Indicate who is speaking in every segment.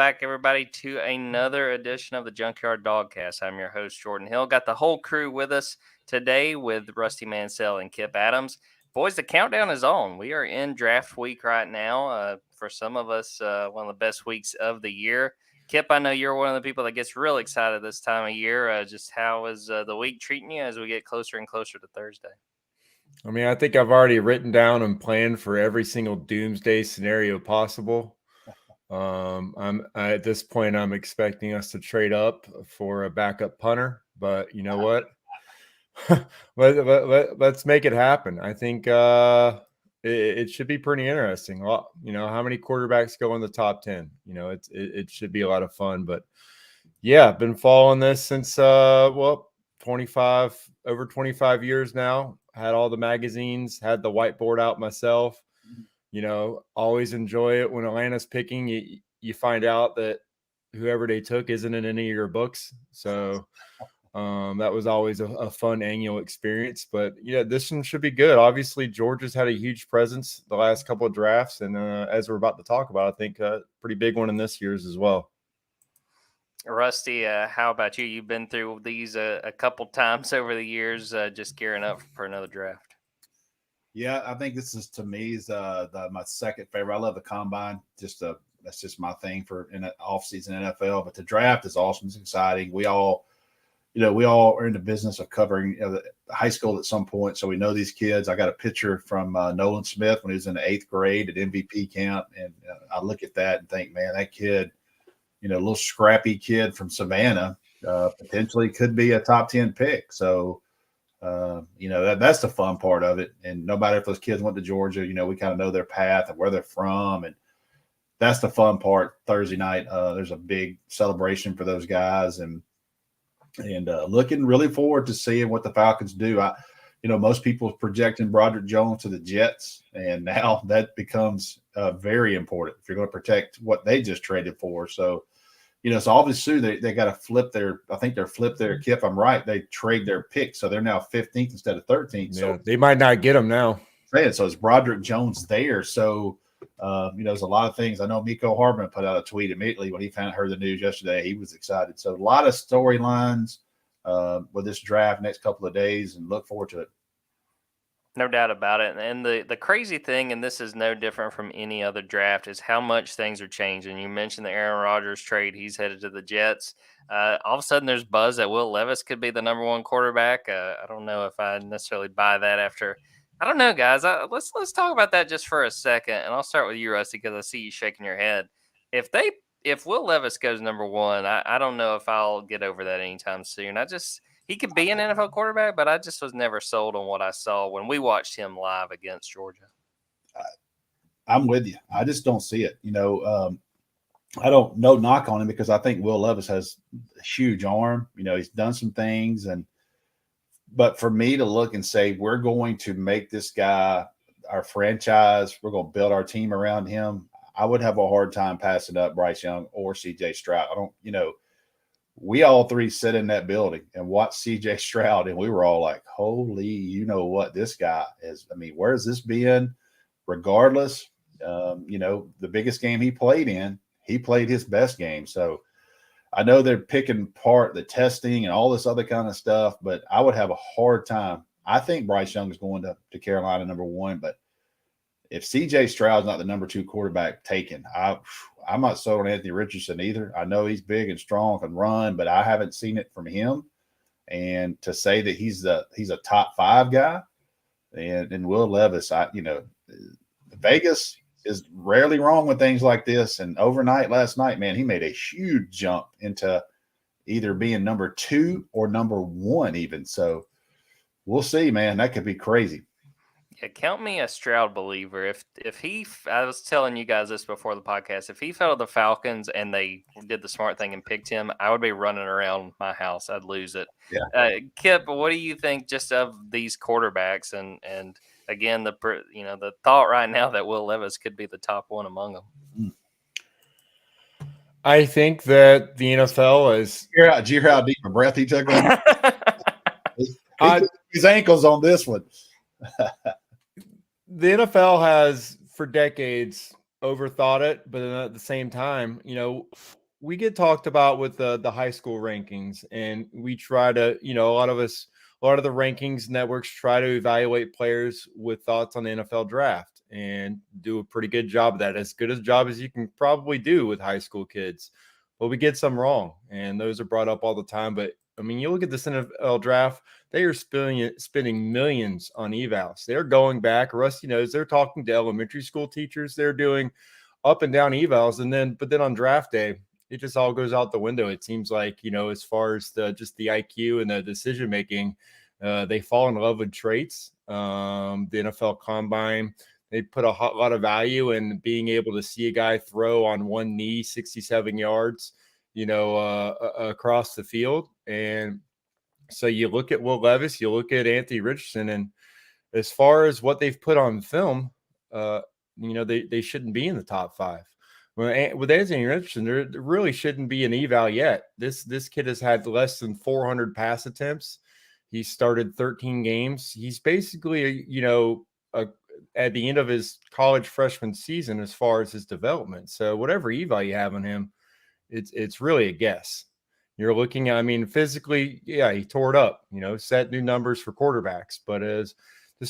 Speaker 1: back, everybody, to another edition of the Junkyard Dawgcast. I'm your host, Jordan Hill. Got the whole crew with us today with Rusty Mansell and Kip Adams. Boys, the countdown is on. We are in draft week right now. For some of us, one of the best weeks of the year. Kip, I know you're one of the people that gets real excited this time of year. Just how is the week treating you as we get closer and closer to Thursday?
Speaker 2: I mean, I think I've already written down and planned for every single doomsday scenario possible. At this point, I'm expecting us to trade up for a backup punter, but you know what? Let's make it happen. I think it should be pretty interesting. Well, how many quarterbacks go in the top 10? It should be a lot of fun. But yeah, I've been following this since over 25 years now. Had all the magazines, had the whiteboard out myself. Always enjoy it when Atlanta's picking. You find out that whoever they took isn't in any of your books. So that was always a fun annual experience. But yeah, this one should be good. Obviously, Georgia's had a huge presence the last couple of drafts, and as we're about to talk about, I think a pretty big one in this year's as well.
Speaker 1: Rusty, how about you? You've been through these a couple times over the years, just gearing up for another draft.
Speaker 3: Yeah, I think this is, to me, is my second favorite. I love the combine. That's just my thing for off-season NFL. But the draft is awesome. It's exciting. We all are in the business of covering the high school at some point, so we know these kids. I got a picture from Nolan Smith when he was in the 8th grade at MVP camp, and I look at that and think, man, that kid, a little scrappy kid from Savannah, potentially could be a top 10 pick. So, that's the fun part of it. And no matter if those kids went to Georgia, we kind of know their path and where they're from. And that's the fun part. Thursday night, there's a big celebration for those guys, and looking really forward to seeing what the Falcons do. Most people projecting Broderick Jones to the Jets, and now that becomes very important if you're going to protect what they just traded for. So, so obviously they got to flip their. I think they're flipped their Kip. I'm right. They trade their pick, so they're now 15th instead of 13th.
Speaker 2: Yeah,
Speaker 3: so
Speaker 2: they might not get them now.
Speaker 3: So it's Broderick Jones there. So there's a lot of things. I know Miko Hardman put out a tweet immediately when he heard the news yesterday. He was excited. So a lot of storylines with this draft next couple of days, and look forward to it.
Speaker 1: No doubt about it. And the crazy thing, and this is no different from any other draft, is how much things are changing. You mentioned the Aaron Rodgers trade. He's headed to the Jets. All of a sudden, there's buzz that Will Levis could be the number one quarterback. I don't know if I necessarily buy that after. I don't know, guys. Let's talk about that just for a second. And I'll start with you, Rusty, because I see you shaking your head. If Will Levis goes number one, I don't know if I'll get over that anytime soon. He could be an NFL quarterback, but I just was never sold on what I saw when we watched him live against Georgia.
Speaker 3: I'm with you. I just don't see it. I don't know knock on him because I think Will Levis has a huge arm. He's done some things, but for me to look and say we're going to make this guy our franchise, we're going to build our team around him, I would have a hard time passing up Bryce Young or C.J. Stroud. We all three sit in that building and watch C.J. Stroud, and we were all like, holy, what this guy is. I mean, where's this been? Regardless, the biggest game he played in, he played his best game. So I know they're picking apart the testing and all this other kind of stuff, but I would have a hard time. I think Bryce Young is going to Carolina number one, but if C.J. Stroud's not the number 2 quarterback taken, I'm not sold on Anthony Richardson either. I know he's big and strong, can run, but I haven't seen it from him. And to say that he's a top 5 guy, and Will Levis, Vegas is rarely wrong with things like this. And last night, man, he made a huge jump into either being number 2 or number 1 even. So we'll see, man. That could be crazy.
Speaker 1: Yeah, count me a Stroud believer. I was telling you guys this before the podcast, if he fell to the Falcons and they did the smart thing and picked him, I would be running around my house. I'd lose it.
Speaker 3: Yeah.
Speaker 1: Kip, what do you think just of these quarterbacks? And again, the thought right now that Will Levis could be the top one among them.
Speaker 2: I think that the NFL is.
Speaker 3: Did you hear how deep a breath he took? His ankles on this one.
Speaker 2: The NFL has, for decades, overthought it, but then at the same time, we get talked about with the high school rankings, and we try to, a lot of the rankings networks try to evaluate players with thoughts on the NFL draft and do a pretty good job of that, as good a job as you can probably do with high school kids. But we get some wrong, and those are brought up all the time. But I mean, you look at this NFL draft, they are spending millions on evals. They're going back. Rusty knows, they're talking to elementary school teachers. They're doing up and down evals, but then on draft day, it just all goes out the window. It seems like, as far as just the IQ and the decision making, they fall in love with traits. The NFL Combine, they put a lot of value in being able to see a guy throw on one knee 67 yards, across the field. And so you look at Will Levis, you look at Anthony Richardson, and as far as what they've put on film, they shouldn't be in the top 5. With Anthony Richardson, there really shouldn't be an eval yet. This kid has had less than 400 pass attempts. He started 13 games. He's basically, at the end of his college freshman season as far as his development. So whatever eval you have on him, it's really a guess. You're looking at, physically, yeah, he tore it up, set new numbers for quarterbacks. But as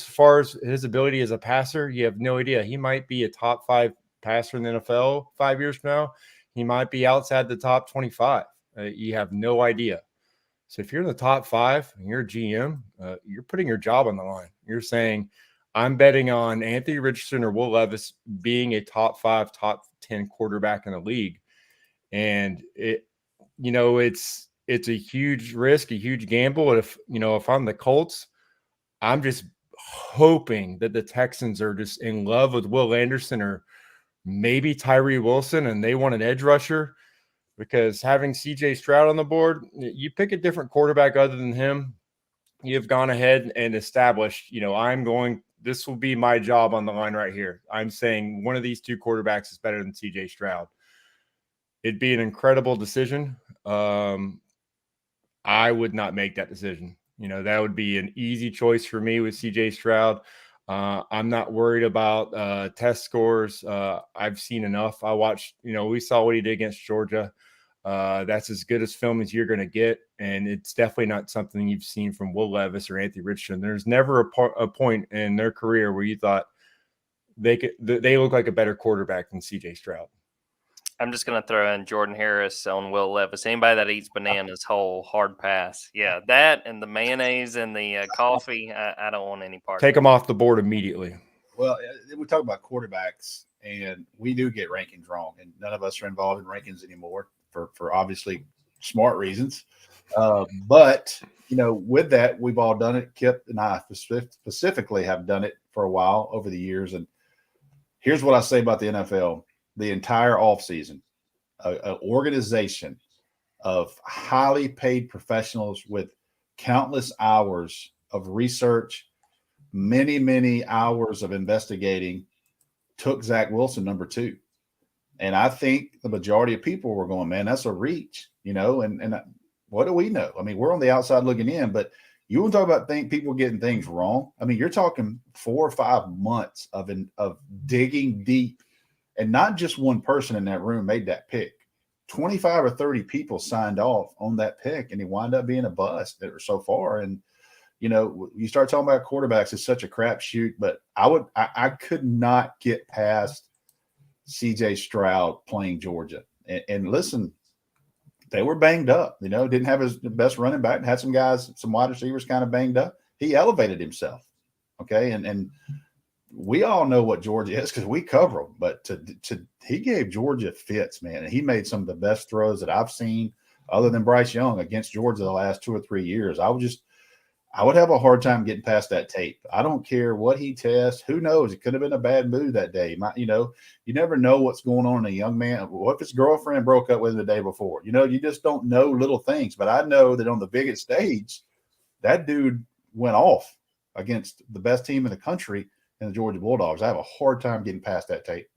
Speaker 2: far as his ability as a passer, you have no idea. He might be a top 5 passer in the NFL 5 years from now. He might be outside the top 25. You have no idea. So if you're in the top 5 and you're a GM, you're putting your job on the line. You're saying, I'm betting on Anthony Richardson or Will Levis being a top 5, top 10 quarterback in the league. And it's a huge risk, a huge gamble. And if I'm the Colts, I'm just hoping that the Texans are just in love with Will Anderson or maybe Tyree Wilson, and they want an edge rusher, because having CJ Stroud on the board, you pick a different quarterback other than him, you've gone ahead and established, this will be my job on the line right here. I'm saying one of these 2 quarterbacks is better than CJ Stroud. It'd be an incredible decision. I would not make that decision. That would be an easy choice for me with CJ Stroud. I'm not worried about test scores. I've seen enough. I watched, we saw what he did against Georgia. That's as good as film as you're going to get. And it's definitely not something you've seen from Will Levis or Anthony Richardson. There's never a point in their career where you thought they look like a better quarterback than CJ Stroud.
Speaker 1: I'm just going to throw in Jordan Harris on Will Levis. Anybody that eats bananas whole, hard pass. Yeah, that and the mayonnaise and the coffee, I don't want any part.
Speaker 2: Take them off the board immediately.
Speaker 3: Well, we talk about quarterbacks, and we do get rankings wrong, and none of us are involved in rankings anymore for obviously smart reasons. But, with that, we've all done it. Kip and I specifically have done it for a while over the years. And here's what I say about the NFL. The entire offseason, an organization of highly paid professionals with countless hours of research, many, many hours of investigating, took Zach Wilson number 2. And I think the majority of people were going, man, that's a reach, and what do we know? We're on the outside looking in, but you want to talk about people getting things wrong. You're talking 4 or 5 months of digging deep. And not just one person in that room made that pick. 25 or 30 people signed off on that pick, and he wound up being a bust so far. And, you start talking about quarterbacks, it's such a crapshoot, but I could not get past CJ Stroud playing Georgia. And listen, they were banged up, didn't have his best running back, had some guys, some wide receivers kind of banged up. He elevated himself. Okay. And we all know what Georgia is because we cover them, but he gave Georgia fits, man. And he made some of the best throws that I've seen other than Bryce Young against Georgia the last 2 or 3 years. I would have a hard time getting past that tape. I don't care what he tests. Who knows? It could have been a bad mood that day. You never know what's going on in a young man. What if his girlfriend broke up with him the day before? You just don't know little things. But I know that on the biggest stage, that dude went off against the best team in the country and the Georgia Bulldogs. I have a hard time getting past that tape.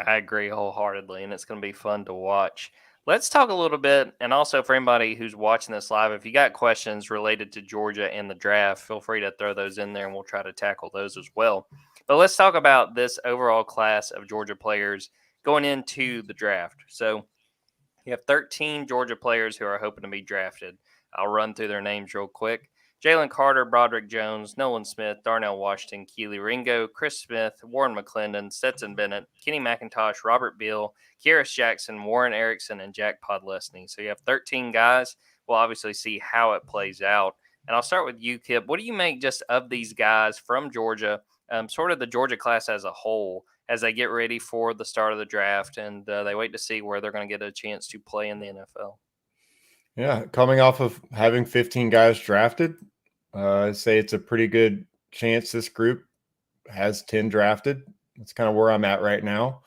Speaker 1: I agree wholeheartedly, and it's going to be fun to watch. Let's talk a little bit, and also for anybody who's watching this live, if you got questions related to Georgia and the draft, feel free to throw those in there and we'll try to tackle those as well. But let's talk about this overall class of Georgia players going into the draft. So you have 13 Georgia players who are hoping to be drafted. I'll run through their names real quick. Jalen Carter, Broderick Jones, Nolan Smith, Darnell Washington, Keely Ringo, Chris Smith, Warren McClendon, Stetson Bennett, Kenny McIntosh, Robert Beal, Kyrus Jackson, Warren Erickson, and Jack Podlesny. So you have 13 guys. We'll obviously see how it plays out. And I'll start with you, Kip. What do you make just of these guys from Georgia, sort of the Georgia class as a whole, as they get ready for the start of the draft and they wait to see where they're going to get a chance to play in the NFL?
Speaker 2: Yeah, coming off of having 15 guys drafted, I'd say it's a pretty good chance this group has 10 drafted. That's kind of where I'm at right now.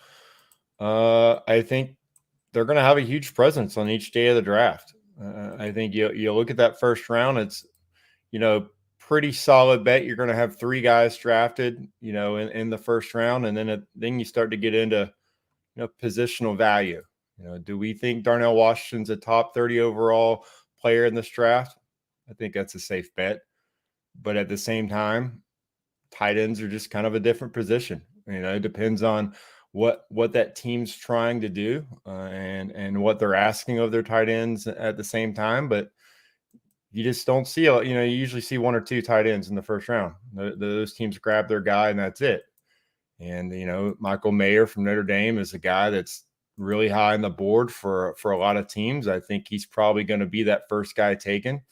Speaker 2: I think they're going to have a huge presence on each day of the draft. I think you look at that first round, it's, pretty solid bet you're going to have 3 guys drafted, in the first round. And then you start to get into, positional value. Do we think Darnell Washington's a top 30 overall player in this draft? I think that's a safe bet. But at the same time, tight ends are just kind of a different position. It depends on what that team's trying to do and what they're asking of their tight ends at the same time. But you just don't see, you usually see 1 or 2 tight ends in the first round. Those teams grab their guy and that's it. And, Michael Mayer from Notre Dame is a guy that's really high on the board for a lot of teams. I think he's probably going to be that first guy taken.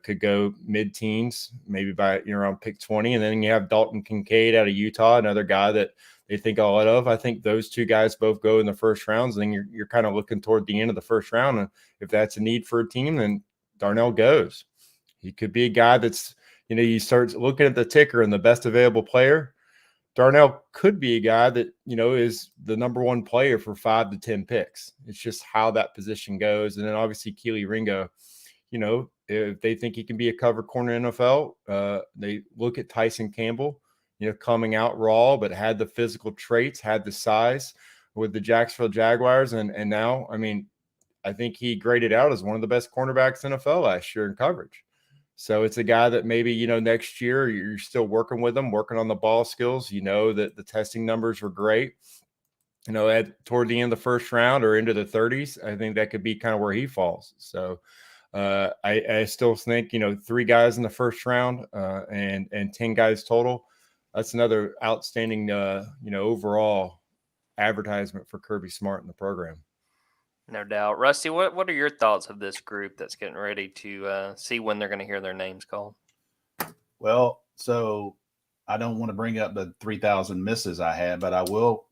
Speaker 2: Could go mid-teens, maybe by around pick 20. And then you have Dalton Kincaid out of Utah, another guy that they think a lot of. I think those 2 guys both go in the first rounds. And then you're kind of looking toward the end of the first round. And if that's a need for a team, then Darnell goes. He could be a guy that's, you start looking at the ticker and the best available player. Darnell could be a guy that, is the number 1 player for 5 to 10 picks. It's just how that position goes. And then obviously Keely Ringo, if they think he can be a cover corner in NFL, they look at Tyson Campbell, coming out raw, but had the physical traits, had the size with the Jacksonville Jaguars. And now, I think he graded out as one of the best cornerbacks in NFL last year in coverage. So it's a guy that maybe, next year you're still working with him, working on the ball skills. That the testing numbers were great. Toward the end of the first round or into the 30s, I think that could be kind of where he falls. So I still think, 3 guys in the first round and 10 guys total. That's another outstanding, overall advertisement for Kirby Smart in the program.
Speaker 1: No doubt. Rusty, what are your thoughts of this group that's getting ready to see when they're going to hear their names called?
Speaker 3: Well, so I don't want to bring up the 3,000 misses I had, but I will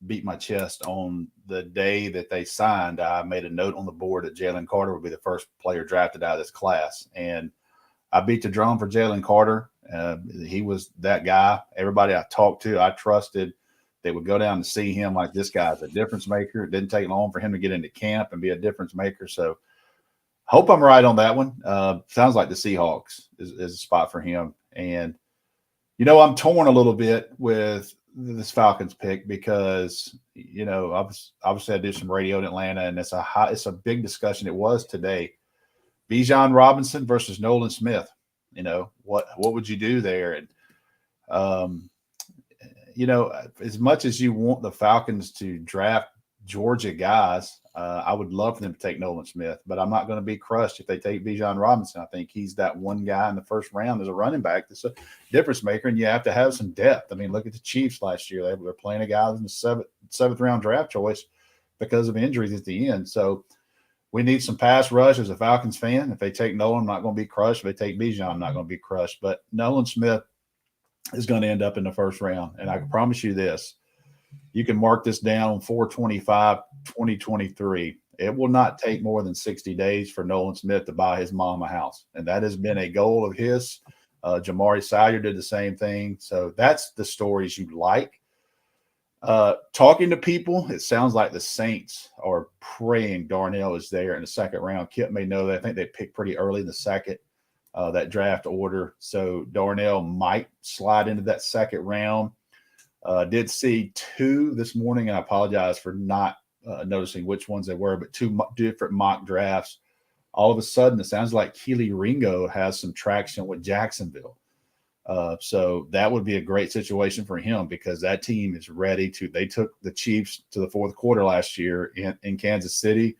Speaker 3: beat my chest on the day that they signed. I made a note on the board that Jalen Carter would be the first player drafted out of this class. And I beat the drum for Jalen Carter. He was that guy. Everybody I talked to, I trusted. They would go down to see him like, this guy's a difference maker. It didn't take long for him to get into camp and be a difference maker. So hope I'm right on that one. Sounds like the Seahawks is a spot for him. And, I'm torn a little bit with this Falcons pick because, obviously I did some radio in Atlanta and it's a big discussion. It was today. Bijan Robinson versus Nolan Smith. What would you do there? And, as much as you want the Falcons to draft Georgia guys, I would love for them to take Nolan Smith, but I'm not going to be crushed if they take Bijan Robinson. I think he's that one guy in the first round as a running back that's a difference maker, and you have to have some depth. Look at the Chiefs last year. They were playing a guy in the seventh round draft choice because of injuries at the end. So we need some pass rush as a Falcons fan. If they take Nolan, I'm not going to be crushed. If they take Bijan, I'm not going to be crushed. But Nolan Smith is going to end up in the first round. And I can promise you this, you can mark this down on 4/25/2023. It will not take more than 60 days for Nolan Smith to buy his mom a house. And that has been a goal of his. Jamari Salyer did the same thing. So that's the stories you like. Talking to people, it sounds like the Saints are praying Darnell is there in the second round. Kip may know that. I think they picked pretty early in the second, that draft order. So Darnell might slide into that second round. Did see 2 this morning, and I apologize for not noticing which ones they were, but two different mock drafts. All of a sudden, it sounds like Keely Ringo has some traction with Jacksonville. So that would be a great situation for him because that team is ready to. They took the Chiefs to the fourth quarter last year in Kansas City.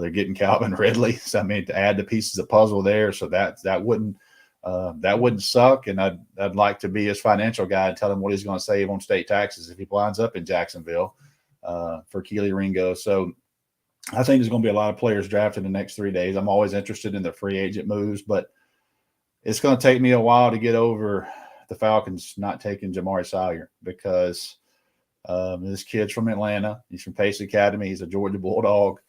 Speaker 3: They're getting Calvin Ridley. So I mean, to add the pieces of puzzle there, so that wouldn't suck. And I'd like to be his financial guy and tell him what he's going to save on state taxes if he winds up in Jacksonville for Keely Ringo. So I think there's going to be a lot of players drafted in the next 3 days. I'm always interested in the free agent moves, but it's going to take me a while to get over the Falcons not taking Jamari Sawyer because this kid's from Atlanta. He's from Pace Academy. He's a Georgia Bulldog.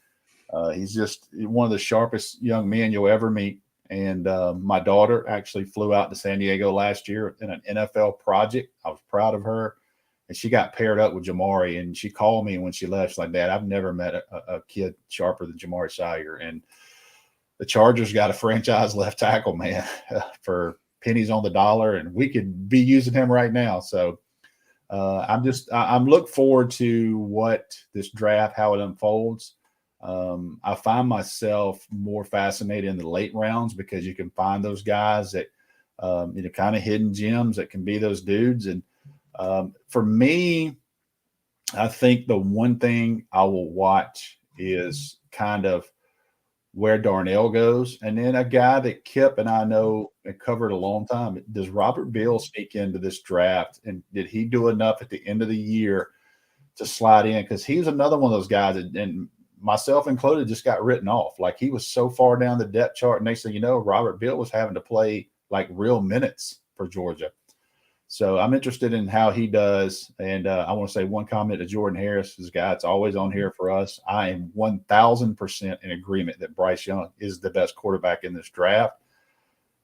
Speaker 3: He's just one of the sharpest young men you'll ever meet. And my daughter actually flew out to San Diego last year in an NFL project. I was proud of her. And she got paired up with Jamari. And she called me when she left. She's like, Dad, I've never met a kid sharper than Jamari Sawyer. And the Chargers got a franchise left tackle, man, for pennies on the dollar, and we could be using him right now. So I'm looking forward to what this draft, how it unfolds. I find myself more fascinated in the late rounds because you can find those guys that, kind of hidden gems that can be those dudes. And for me, I think the one thing I will watch is kind of where Darnell goes. And then a guy that Kip and I know and covered a long time. Does Robert Beal sneak into this draft? And did he do enough at the end of the year to slide in? Because he was another one of those guys that, and myself included, just got written off. Like he was so far down the depth chart. Next thing you know, Robert Beal was having to play like real minutes for Georgia. So I'm interested in how he does. And I want to say one comment to Jordan Harris, this guy that's always on here for us. I am 1,000% in agreement that Bryce Young is the best quarterback in this draft.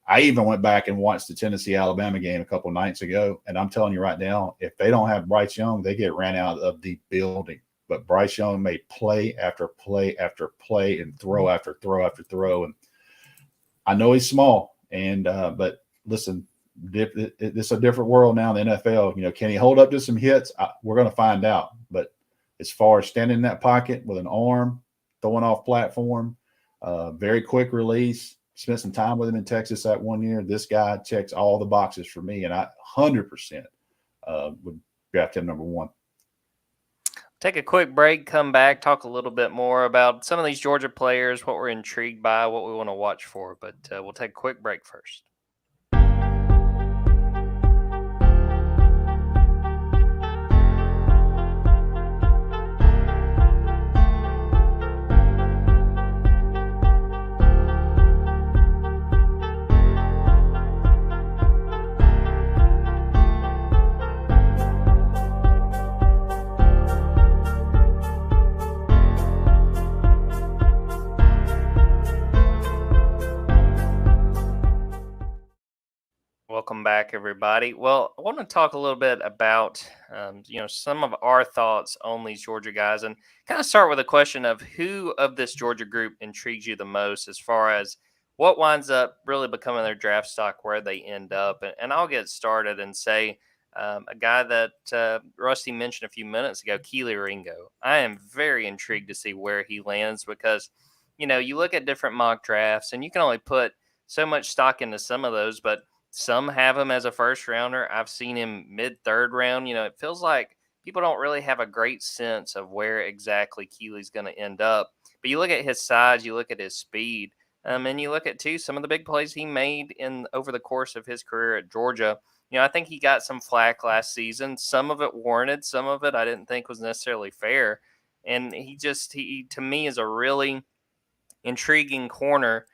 Speaker 3: I even went back and watched the Tennessee-Alabama game a couple nights ago, and I'm telling you right now, if they don't have Bryce Young, they get ran out of the building. But Bryce Young made play after play after play and throw after throw after throw. And I know he's small, and but listen, it's a different world now in the NFL. Can he hold up to some hits? We're going to find out. But as far as standing in that pocket with an arm, throwing off platform, very quick release, spent some time with him in Texas that 1 year. This guy checks all the boxes for me, and I 100% would draft him number one.
Speaker 1: Take a quick break, come back, talk a little bit more about some of these Georgia players, what we're intrigued by, what we want to watch for. But we'll take a quick break first. Welcome back, everybody. Well, I want to talk a little bit about, some of our thoughts on these Georgia guys and kind of start with a question of who of this Georgia group intrigues you the most as far as what winds up really becoming their draft stock, where they end up. And I'll get started and say a guy that Rusty mentioned a few minutes ago, Keely Ringo. I am very intrigued to see where he lands because, you look at different mock drafts and you can only put so much stock into some of those, but some have him as a first rounder. I've seen him mid-third round. It feels like people don't really have a great sense of where exactly Keely's going to end up. But you look at his size, you look at his speed, and you look at, too, some of the big plays he made over the course of his career at Georgia. I think he got some flack last season. Some of it warranted. Some of it I didn't think was necessarily fair. And he to me, is a really intriguing corner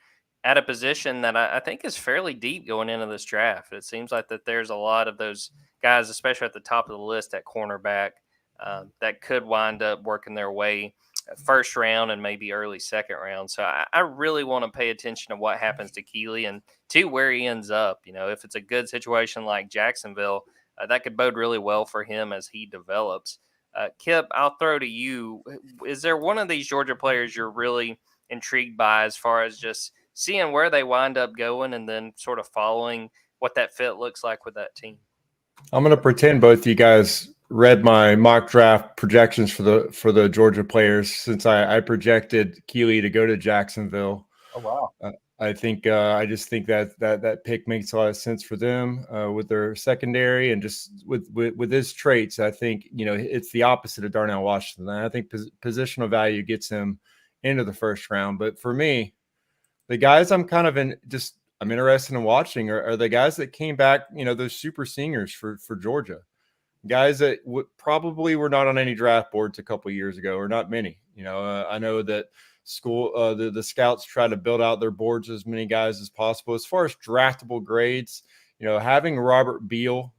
Speaker 1: at a position that I think is fairly deep going into this draft. It seems like that there's a lot of those guys, especially at the top of the list at cornerback, that could wind up working their way first round and maybe early second round. So I really want to pay attention to what happens to Keely and to where he ends up. If it's a good situation like Jacksonville, that could bode really well for him as he develops. Kip, I'll throw to you. Is there one of these Georgia players you're really intrigued by as far as just seeing where they wind up going and then sort of following what that fit looks like with that team?
Speaker 2: I'm going to pretend both you guys read my mock draft projections for the Georgia players, since I projected Keeley to go to Jacksonville.
Speaker 3: Oh wow!
Speaker 2: I think I just think that pick makes a lot of sense for them with their secondary and just with his traits. I think it's the opposite of Darnell Washington. I think positional value gets him into the first round. But for me, the guys I'm interested in watching are the guys that came back. Those super seniors for Georgia. Guys that probably were not on any draft boards a couple years ago, or not many. I know that the scouts try to build out their boards as many guys as possible. As far as draftable grades, having Robert Beal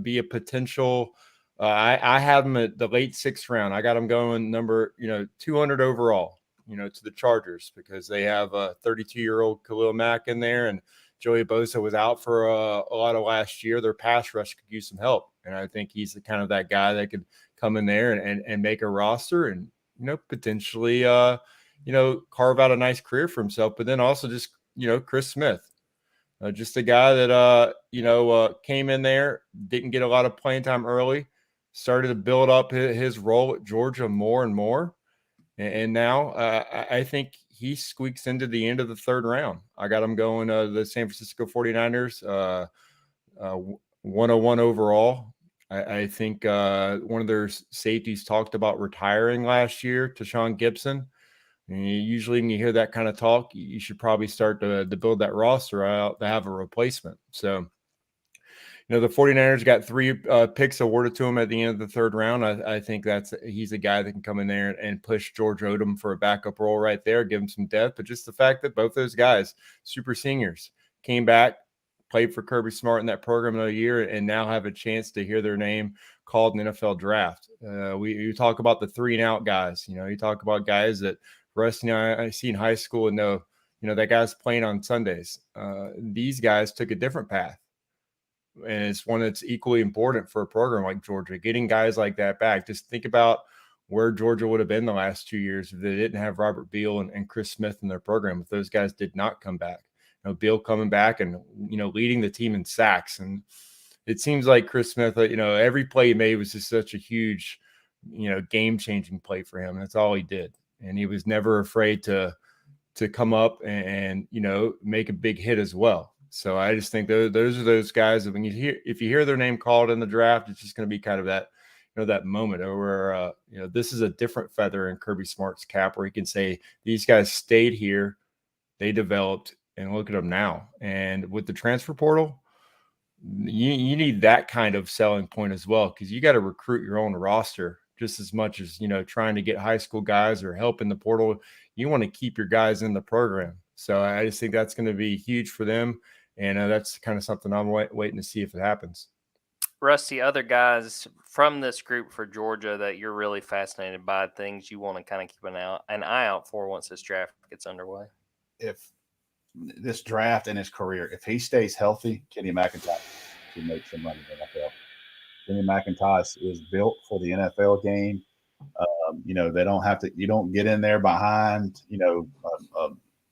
Speaker 2: be a potential. I have him at the late 6th round. I got him going number 200 overall. To the Chargers, because they have a 32-year-old Khalil Mack in there, and Joey Bosa was out for a lot of last year. Their pass rush could use some help, and I think he's the kind of that guy that could come in there and make a roster and potentially carve out a nice career for himself. But then also just Chris Smith, just a guy that came in there, didn't get a lot of playing time early, started to build up his role at Georgia more and more. And now I think he squeaks into the end of the 3rd round. I got him going the San Francisco 49ers, 101 overall. I think one of their safeties talked about retiring last year, Tashawn Gibson. And usually when you hear that kind of talk, you should probably start to build that roster out to have a replacement. So, the 49ers got 3 picks awarded to him at the end of the 3rd round. I think he's a guy that can come in there and push George Odom for a backup role right there, give him some depth. But just the fact that both those guys, super seniors, came back, played for Kirby Smart in that program another year, and now have a chance to hear their name called in the NFL draft. You talk about the 3-and-out guys. You talk about guys that Rusty and I see in high school and know, that guy's playing on Sundays. These guys took a different path. And it's one that's equally important for a program like Georgia, getting guys like that back. Just think about where Georgia would have been the last 2 years if they didn't have Robert Beal and Chris Smith in their program, if those guys did not come back. Beal coming back and, leading the team in sacks. And it seems like Chris Smith, every play he made was just such a huge, game-changing play for him. That's all he did. And he was never afraid to come up and make a big hit as well. So I just think those are those guys that if you hear their name called in the draft, it's just going to be kind of that, that moment where, this is a different feather in Kirby Smart's cap where he can say, these guys stayed here, they developed, and look at them now. And with the transfer portal, you need that kind of selling point as well, because you got to recruit your own roster just as much as, trying to get high school guys or help in the portal. You want to keep your guys in the program. So I just think that's going to be huge for them. And that's kind of something I'm waiting to see if it happens.
Speaker 1: Rusty, other guys from this group for Georgia that you're really fascinated by, things you want to kind of keep an eye out for once this draft gets underway?
Speaker 3: If this draft and his career, if he stays healthy, Kenny McIntosh can make some money in the NFL. Kenny McIntosh is built for the NFL game. They don't have to. You don't get in there behind.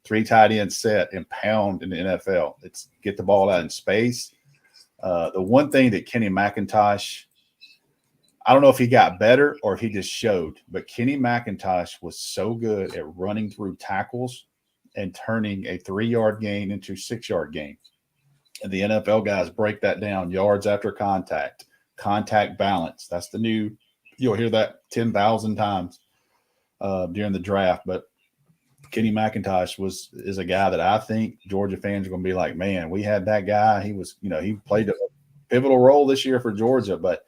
Speaker 3: 3 tight end set and pound in the NFL. It's get the ball out in space. The one thing that Kenny McIntosh, I don't know if he got better or if he just showed, but Kenny McIntosh was so good at running through tackles and turning a 3-yard gain into 6-yard gain. And the NFL guys break that down: yards after contact, contact balance. That's the new. You'll hear that 10,000 times during the draft, but Kenny McIntosh is a guy that I think Georgia fans are going to be like, man, we had that guy. He was, he played a pivotal role this year for Georgia. But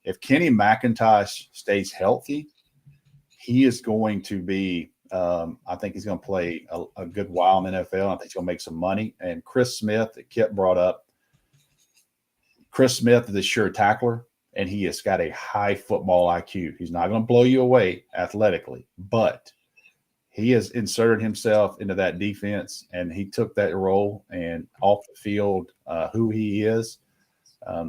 Speaker 3: if Kenny McIntosh stays healthy, he is going to be, I think he's going to play a good while in the NFL. I think he's going to make some money. And Chris Smith, that Kip brought up, Chris Smith is a sure tackler, and he has got a high football IQ. He's not going to blow you away athletically, but he has inserted himself into that defense, and he took that role and off the field, who he is.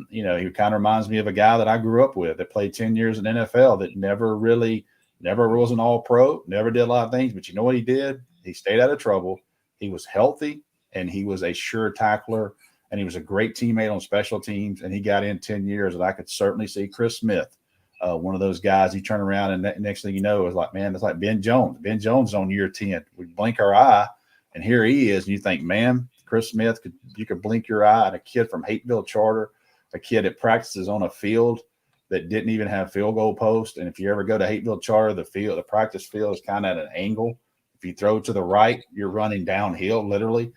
Speaker 3: He kind of reminds me of a guy that I grew up with that played 10 years in the NFL that never was an all-pro, never did a lot of things. But you know what he did? He stayed out of trouble. He was healthy, and he was a sure tackler. and he was a great teammate on special teams, and he got in 10 years, and I could certainly see Chris Smith, one of those guys. He turned around, and next thing you know, it was like, man, it's like Ben Jones. Ben Jones is on year 10. We blink our eye, and here he is, and you think, man, Chris Smith, you could blink your eye at a kid from Hateville Charter, a kid that practices on a field that didn't even have field goal post. And if you ever go to Hateville Charter, the practice field is kind of at an angle. If you throw to the right, you're running downhill, literally.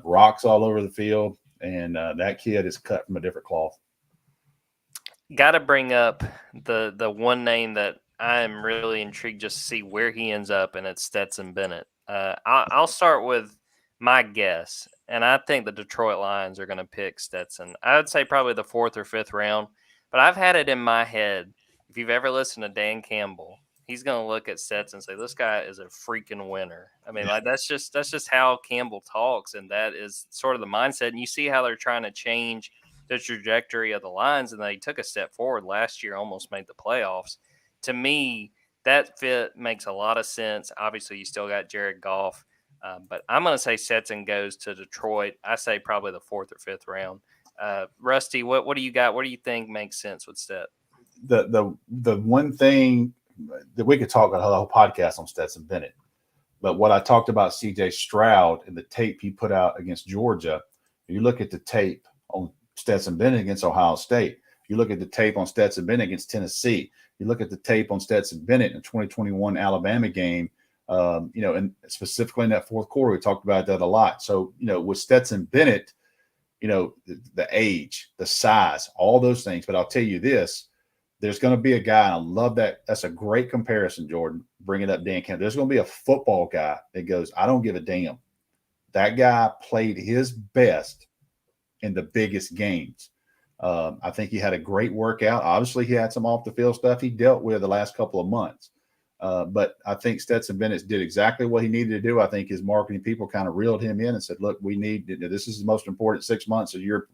Speaker 3: Rocks all over the field, and that kid is cut from a different cloth.
Speaker 1: Got to bring up the one name that I'm really intrigued just to see where he ends up, and it's Stetson Bennett. I'll start with my guess, and I think the Detroit Lions are going to pick Stetson. I would say probably the 4th or 5th round, but I've had it in my head. If you've ever listened to Dan Campbell, he's going to look at Stetson and say, this guy is a freaking winner. I mean, like that's just how Campbell talks, and that is sort of the mindset. And you see how they're trying to change the trajectory of the Lions, and they took a step forward last year, almost made the playoffs. To me, that fit makes a lot of sense. Obviously, you still got Jared Goff. But I'm going to say Stetson goes to Detroit. I say probably the 4th or 5th round. Rusty, what do you got? What do you think makes sense with Stet?
Speaker 3: The one thing that we could talk about the whole podcast on Stetson Bennett, but what I talked about CJ Stroud and the tape he put out against Georgia, you look at the tape on Stetson Bennett against Ohio State. You look at the tape on Stetson Bennett against Tennessee. You look at the tape on Stetson Bennett in the 2021 Alabama game. And specifically in that fourth quarter, we talked about that a lot. So, with Stetson Bennett, the age, the size, all those things. But I'll tell you this, there's going to be a guy, and I love that. That's a great comparison, Jordan, bringing up Dan Campbell. There's going to be a football guy that goes, I don't give a damn. That guy played his best in the biggest games. I think he had a great workout. Obviously, he had some off-the-field stuff he dealt with the last couple of months. But I think Stetson Bennett did exactly what he needed to do. I think his marketing people kind of reeled him in and said, look, this is the most important 6 months of your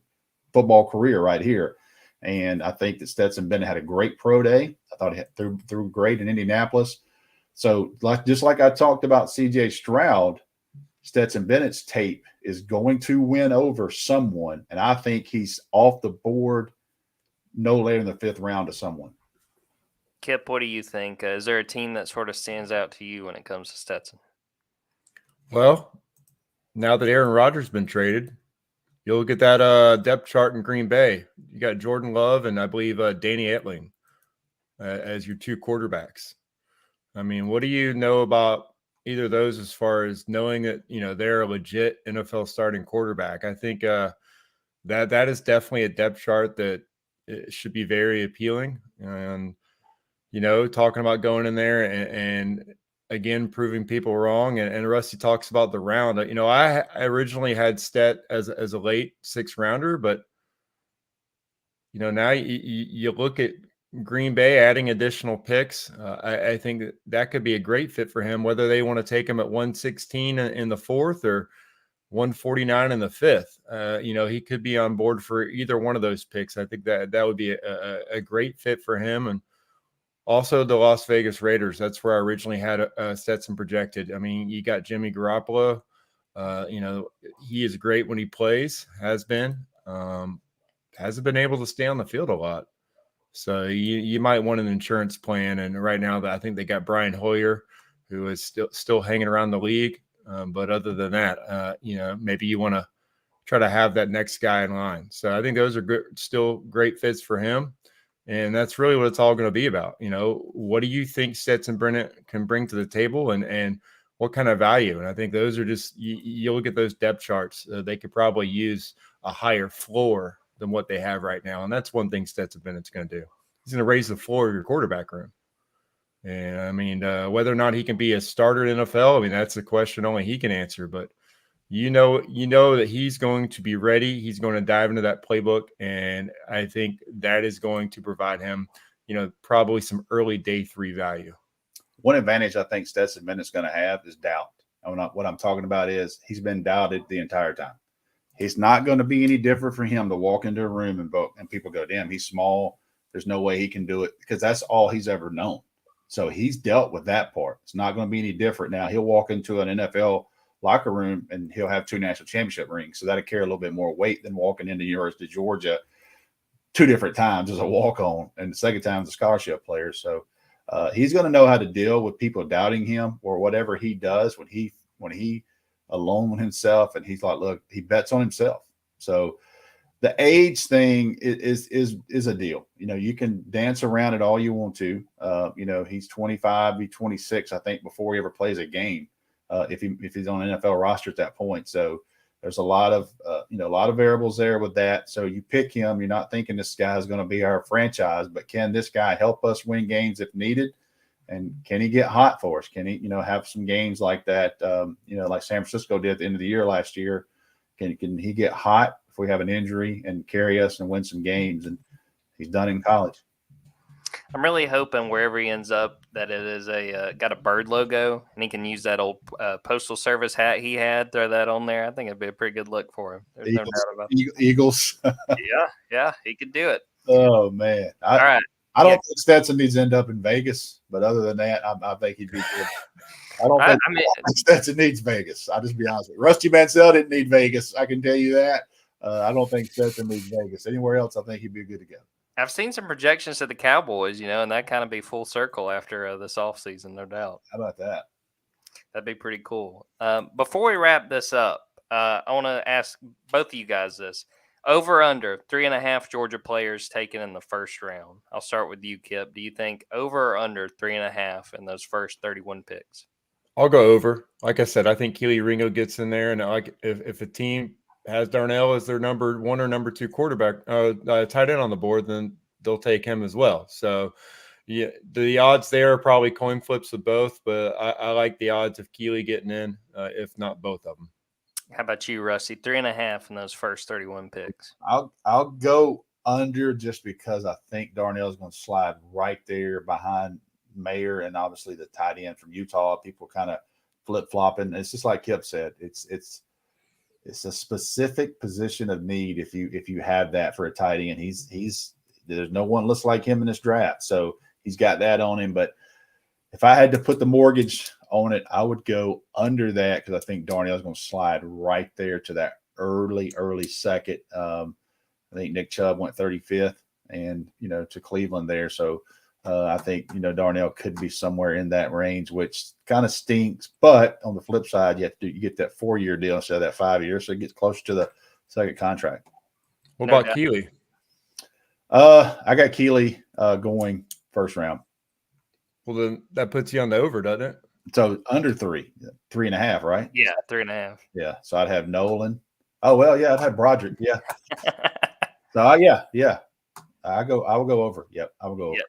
Speaker 3: football career right here. And I think that Stetson Bennett had a great pro day. I thought he threw great in Indianapolis. So just like I talked about CJ Stroud, Stetson Bennett's tape is going to win over someone. And I think he's off the board no later than the 5th round to someone.
Speaker 1: Kip, what do you think? Is there a team that sort of stands out to you when it comes to Stetson?
Speaker 2: Well, now that Aaron Rodgers has been traded, you look at that depth chart in Green Bay. You got Jordan Love and I believe Danny Etling as your 2 quarterbacks. I mean, what do you know about either of those as far as knowing that, they're a legit NFL starting quarterback? I think that is definitely a depth chart that it should be very appealing. And talking about going in there and again, proving people wrong. And Rusty talks about the round. I originally had Stet as a late 6th rounder, but, now you look at Green Bay adding additional picks. I think that could be a great fit for him, whether they want to take him at 116 in the 4th or 149 in the 5th. He could be on board for either one of those picks. I think that would be a great fit for him. And also the Las Vegas Raiders. That's where I originally had Stetson projected. I mean, you got Jimmy Garoppolo. He is great when he plays, has been. Hasn't been able to stay on the field a lot. So you might want an insurance plan. And right now I think they got Brian Hoyer, who is still hanging around the league. But other than that, maybe you want to try to have that next guy in line. So I think those are still great fits for him. And that's really what it's all going to be about. What do you think Stetson Bennett can bring to the table and what kind of value? And I think those are just, you look at those depth charts, they could probably use a higher floor than what they have right now. And that's one thing Stetson Bennett's going to do. He's going to raise the floor of your quarterback room. And I mean, whether or not he can be a starter in NFL, I mean, that's a question only he can answer. But you know that he's going to be ready. He's going to dive into that playbook, and I think that is going to provide him, probably some early day 3 value.
Speaker 3: One advantage I think Stetson Bennett's going to have is doubt. What I'm talking about is he's been doubted the entire time. It's not going to be any different for him to walk into a room and people go, damn, he's small. There's no way he can do it, because that's all he's ever known. So he's dealt with that part. It's not going to be any different now. He'll walk into an NFL locker room, and he'll have 2 national championship rings. So that'll carry a little bit more weight than walking into University of Georgia 2 different times as a walk-on, and the second time as a scholarship player. So he's going to know how to deal with people doubting him or whatever he does when he alone with himself, and he's like, look, he bets on himself. So the age thing is a deal. You can dance around it all you want to. He's 25, be 26, I think, before he ever plays a game, if he's on an NFL roster at that point. So there's a lot of variables there with that. So you pick him, you're not thinking this guy is going to be our franchise, but can this guy help us win games if needed? And can he get hot for us? Can he, have some games like that, like San Francisco did at the end of the year last year? Can he get hot if we have an injury and carry us and win some games? And he's done in college.
Speaker 1: I'm really hoping wherever he ends up that it is got a bird logo, and he can use that old Postal Service hat he had, throw that on there. I think it'd be a pretty good look for him. There's no doubt about it.
Speaker 3: Eagles.
Speaker 1: Yeah, he could do it.
Speaker 3: Oh, man.
Speaker 1: All right.
Speaker 3: I don't think Stetson needs to end up in Vegas, but other than that, I think he'd be good. I don't think Stetson needs Vegas. I'll just be honest with you. Rusty Mansell didn't need Vegas. I can tell you that. I don't think Stetson needs Vegas. Anywhere else, I think he'd be good to go.
Speaker 1: I've seen some projections to the Cowboys, and that kind of be full circle after this offseason, no doubt.
Speaker 3: How about that?
Speaker 1: That'd be pretty cool. Before we wrap this up, I want to ask both of you guys this. Over under 3.5 Georgia players taken in the first round. I'll start with you, Kip. Do you think over or under 3.5 in those first 31 picks?
Speaker 2: I'll go over. Like I said, I think Keely Ringo gets in there, and like if a team has Darnell as their number 1 or number 2 quarterback, tight end on the board, then they'll take him as well. So, yeah, the odds there are probably coin flips with both, but I like the odds of Keely getting in, if not both of them.
Speaker 1: How about you, Rusty? 3.5 in those first 31 picks.
Speaker 3: I'll go under just because I think Darnell is going to slide right there behind Mayer and obviously the tight end from Utah. People kind of flip flopping. It's just like Kip said. It's a specific position of need if you have that for a tight end. He's there's no one looks like him in this draft, so he's got that on him. But if I had to put the mortgage on it, I would go under that because I think Darnell is going to slide right there to that early second. I think Nick Chubb went 35th, and to Cleveland there. So I think Darnell could be somewhere in that range, which kind of stinks. But on the flip side, you get that 4-year deal instead of that 5 year, so it gets closer to the second contract.
Speaker 2: What about Keely?
Speaker 3: I got Keely going first round.
Speaker 2: Well, then that puts you on the over, doesn't it?
Speaker 3: So under 3.5, right?
Speaker 1: Yeah, 3.5.
Speaker 3: Yeah. So I'd have Nolan. Oh well, yeah, I'd have Broderick. Yeah. So yeah. I will go over. Yep, I will go over.
Speaker 1: Yep.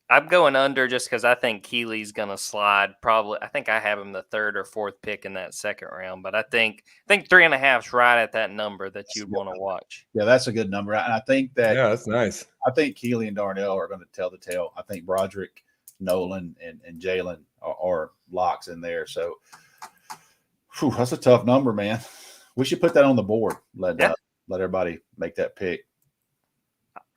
Speaker 1: I'm going under just because I think Keely's going to slide. Probably, I think I have him the 3rd or 4th pick in that second round. But I think 3.5 is right at that number that you'd want to watch.
Speaker 3: Yeah, that's a good number, and I think that
Speaker 2: that's nice.
Speaker 3: I think Keely and Darnell are going to tell the tale. I think Broderick, Nolan, and Jalen are locks in there. So that's a tough number, man. We should put that on the board. Let everybody make that pick.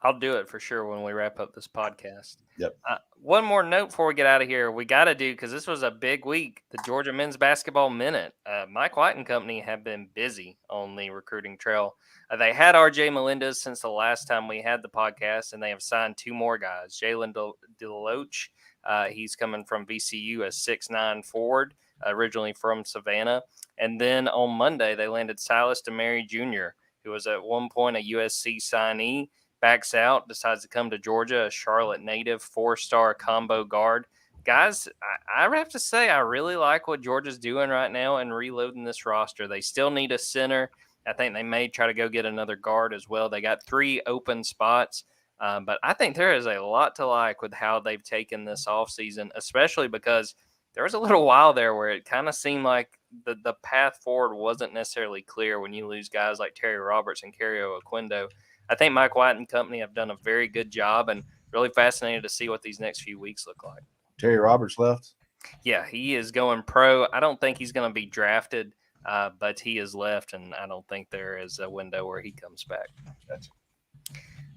Speaker 1: I'll do it for sure when we wrap up this podcast.
Speaker 3: Yep.
Speaker 1: One more note before we get out of here. We got to do, because this was a big week, the Georgia Men's Basketball Minute. Mike White and company have been busy on the recruiting trail. They had RJ Melendez since the last time we had the podcast, and they have signed 2 more guys. Jalen Deloach, he's coming from VCU as 6'9" forward, originally from Savannah. And then on Monday, they landed Silas DeMary Jr., who was at one point a USC signee. Backs out, decides to come to Georgia, a Charlotte native, 4-star combo guard. Guys, I have to say, I really like what Georgia's doing right now and reloading this roster. They still need a center. I think they may try to go get another guard as well. They got 3 open spots, but I think there is a lot to like with how they've taken this offseason, especially because there was a little while there where it kind of seemed like the path forward wasn't necessarily clear when you lose guys like Terry Roberts and Cario Oquendo. I think Mike White and company have done a very good job, and really fascinated to see what these next few weeks look like.
Speaker 3: Terry Roberts left?
Speaker 1: Yeah, he is going pro. I don't think he's going to be drafted, but he is left, and I don't think there is a window where he comes back.
Speaker 3: Gotcha.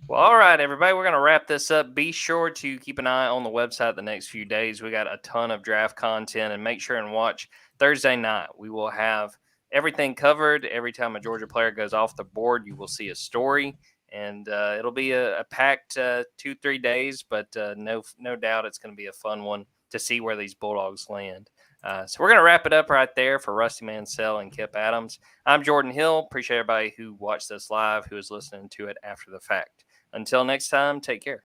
Speaker 1: Well, all right, everybody, we're going to wrap this up. Be sure to keep an eye on the website the next few days. We got a ton of draft content, and make sure and watch Thursday night. We will have everything covered. Every time a Georgia player goes off the board, you will see a story, and it'll be a packed 2-3 days, but no doubt it's going to be a fun one to see where these Bulldogs land. So we're going to wrap it up right there for Rusty Mansell and Kip Adams. I'm Jordan Hill. Appreciate everybody who watched this live, who is listening to it after the fact. Until next time, take care.